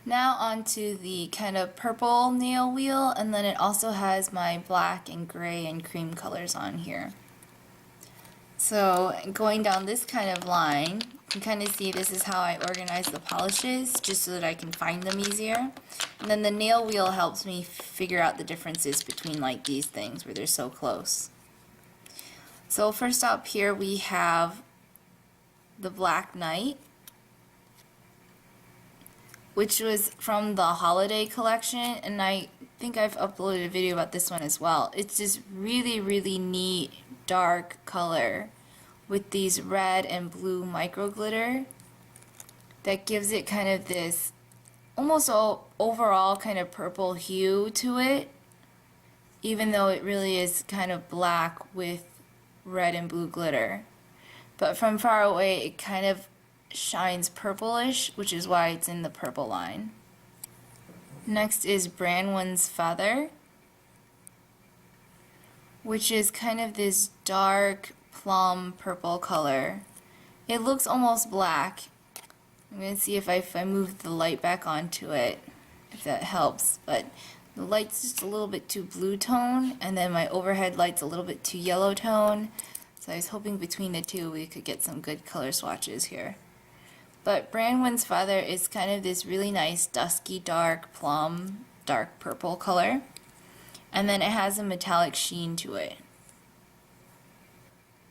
Now onto the kind of purple nail wheel, and then it also has my black and gray and cream colors on here. So going down this kind of line, you can kind of see this is how I organize the polishes, just so that I can find them easier. And then the nail wheel helps me figure out the differences between like these things where they're so close. So first up here we have the Black Knight, which was from the holiday collection, and I think I've uploaded a video about this one as well. It's this really neat dark color with these red and blue micro glitter that gives it kind of this almost overall kind of purple hue to it, even though it really is kind of black with red and blue glitter. But from far away it kind of shines purplish, which is why it's in the purple line. Next is Branwen's Feather, which is kind of this dark plum purple color. It looks almost black. I'm going to see if I move the light back onto it, if that helps, but the light's just a little bit too blue tone, and then my overhead light's a little bit too yellow tone, so I was hoping between the two we could get some good color swatches here. But Branwen's Feather is kind of this really nice dusky dark plum dark purple color, and then it has a metallic sheen to it.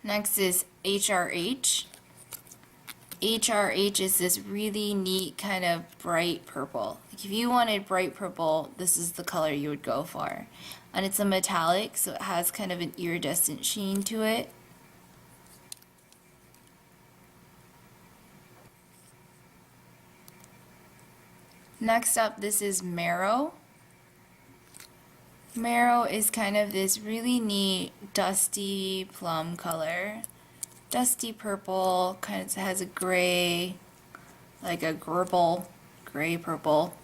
Next is HRH. HRH is this really neat kind of bright purple. Like if you wanted bright purple, this is the color you would go for. And it's a metallic, so it has kind of an iridescent sheen to it. Next up, this is Marrow. Marrow is kind of this really neat dusty plum color. Dusty purple, kind of has a gray, like a gribble, gray purple.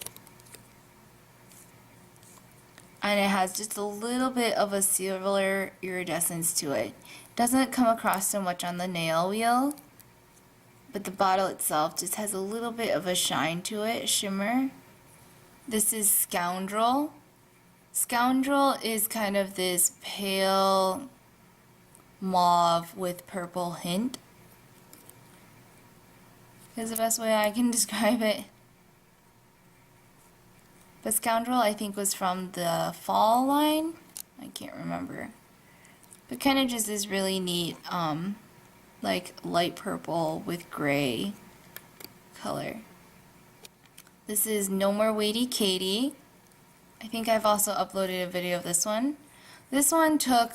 And it has just a little bit of a silver iridescence to it. Doesn't come across so much on the nail wheel, but the bottle itself just has a little bit of a shine to it, a shimmer. This is Scoundrel. Scoundrel is kind of this pale mauve with purple hint, is the best way I can describe it. But Scoundrel I think was from the fall line, I can't remember, but kind of just this really neat like light purple with gray color. This is No More Waitie Katie. I think I've also uploaded a video of this one. This one took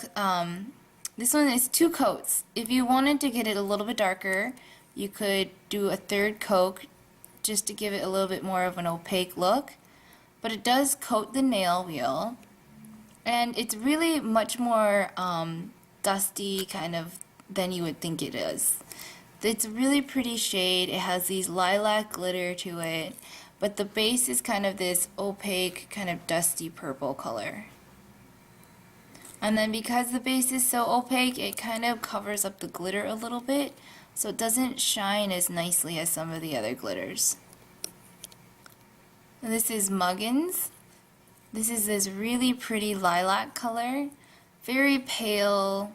this one is 2 coats. If you wanted to get it a little bit darker, you could do a 3rd coat just to give it a little bit more of an opaque look. But it does coat the nail wheel, and it's really much more dusty kind of than you would think it is. It's a really pretty shade. It has these lilac glitter to it, but the base is kind of this opaque kind of dusty purple color. And then because the base is so opaque, it kind of covers up the glitter a little bit, so it doesn't shine as nicely as some of the other glitters. And this is Muggins. This is this really pretty lilac color, very pale.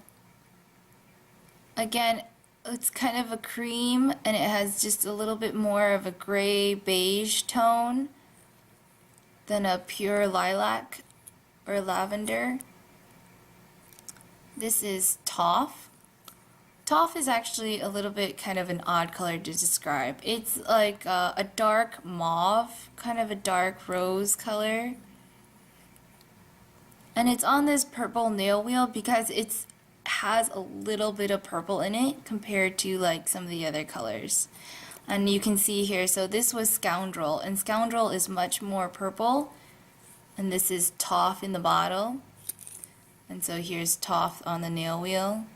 Again, it's kind of a cream, and it has just a little bit more of a gray beige tone than a pure lilac or lavender. This is Toff. Toff is actually a little bit kind of an odd color to describe. It's like a dark mauve, kind of a dark rose color. And it's on this purple nail wheel because it has a little bit of purple in it compared to like some of the other colors. And you can see here, so this was Scoundrel, and Scoundrel is much more purple. And this is Toff in the bottle. And so here's Toff on the nail wheel.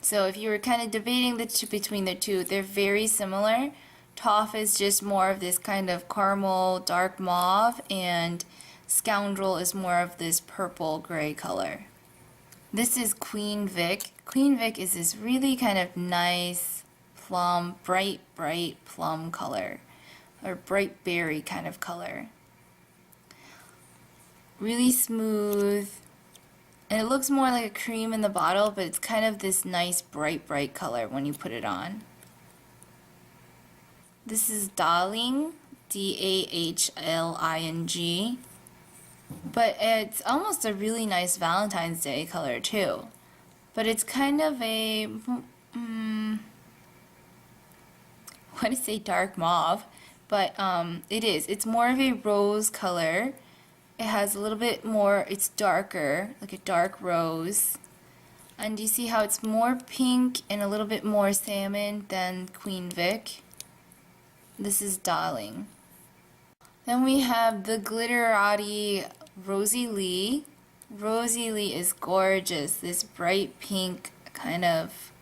So if you were kind of debating between the two, they're very similar. Toff is just more of this kind of caramel dark mauve, and Scoundrel is more of this purple gray color. This is Queen Vic. Queen Vic is this really kind of nice plum, bright plum color. or bright berry kind of color. Really smooth, and it looks more like a cream in the bottle, but it's kind of this nice bright color when you put it on. This is Dahling, D-A-H-L-I-N-G, but it's almost a really nice Valentine's Day color too. But it's kind of a, I want to say dark mauve, but it's more of a rose color. It has a little bit more, it's darker, like a dark rose. And you see how it's more pink and a little bit more salmon than Queen Vic? This is Dahling. Then we have the Glitterati Rosie Lee. Rosie Lee is gorgeous. This bright pink kind of,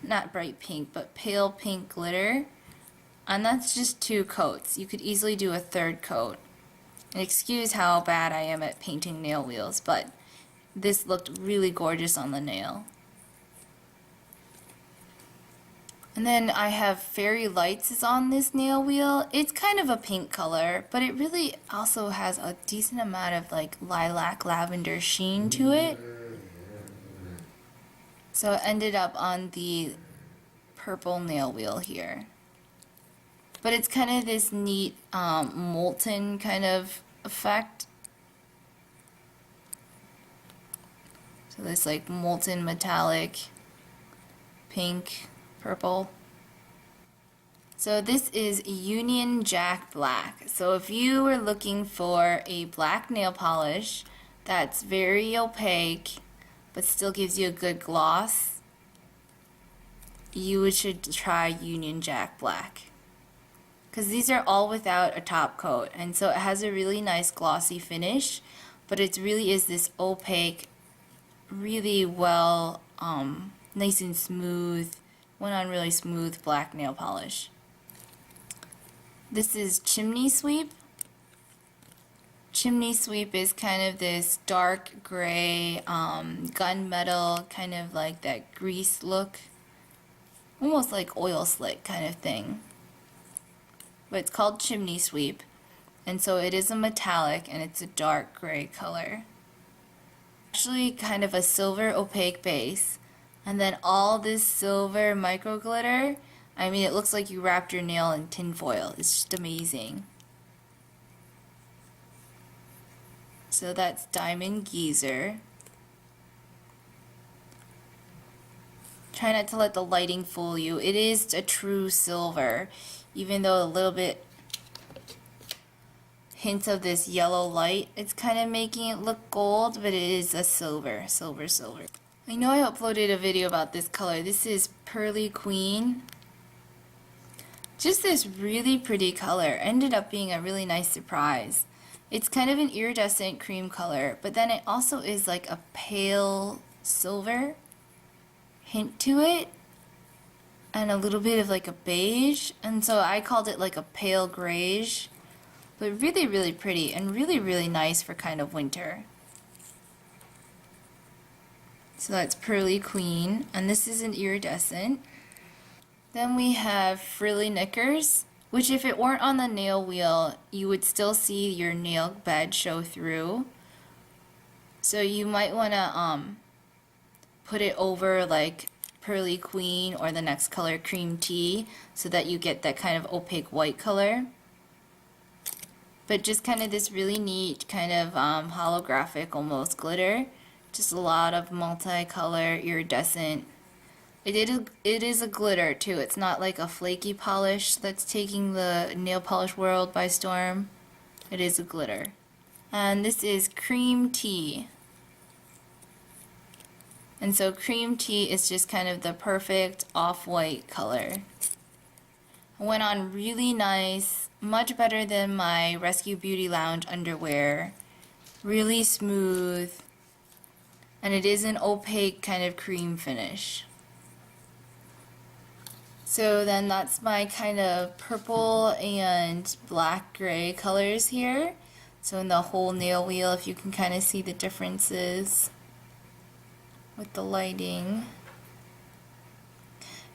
not bright pink, but pale pink glitter. And that's just 2 coats. You could easily do a 3rd coat. And excuse how bad I am at painting nail wheels, but this looked really gorgeous on the nail. And then I have Fairy Lights is on this nail wheel. It's kind of a pink color, but it really also has a decent amount of like lilac lavender sheen to it. So it ended up on the purple nail wheel here. But it's kind of this neat molten kind of effect. So this like molten metallic pink, purple. So this is Union Jack Black. So if you were looking for a black nail polish that's very opaque but still gives you a good gloss, you should try Union Jack Black. Because these are all without a top coat, and so it has a really nice glossy finish, but it really is this opaque, really well, nice and smooth, went on really smooth black nail polish. This is Chimney Sweep. Chimney Sweep is kind of this dark gray, gunmetal, kind of like that grease look, almost like oil slick kind of thing. But it's called Chimney Sweep, and so it is a metallic and it's a dark gray color. Actually kind of a silver opaque base, and then all this silver micro glitter. I mean, it looks like you wrapped your nail in tin foil. It's just amazing. So that's Diamond Geezer. Try not to let the lighting fool you. It is a true silver, even though a little bit hints of this yellow light, it's kind of making it look gold, but it is a silver. I know I uploaded a video about this color. This is Pearly Queen. Just this really pretty color. Ended up being a really nice surprise. It's kind of an iridescent cream color, but then it also is like a pale silver hint to it, and a little bit of like a beige, and so I called it like a pale grayish, but really pretty and really nice for kind of winter. So that's Pearly Queen, and this is an iridescent. Then we have Frilly Knickers, which if it weren't on the nail wheel, you would still see your nail bed show through. So you might want to put it over like Pearly Queen or the next color, Cream Tea, so that you get that kind of opaque white color. But just kind of this really neat kind of holographic almost glitter. Just a lot of multicolor, iridescent. It is a glitter too. It's not like a flaky polish that's taking the nail polish world by storm. It is a glitter. And this is Cream Tea. And so Cream Tea is just kind of the perfect off-white color. It went on really nice, much better than my Rescue Beauty Lounge underwear. Really smooth. And it is an opaque kind of cream finish. So then that's my kind of purple and black gray colors here. So in the whole nail wheel, if you can kind of see the differences with the lighting.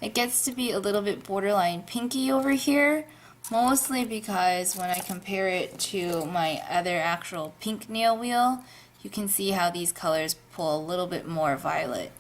It gets to be a little bit borderline pinky over here, Mostly because when I compare it to my other actual pink nail wheel, you can see how these colors pull a little bit more violet.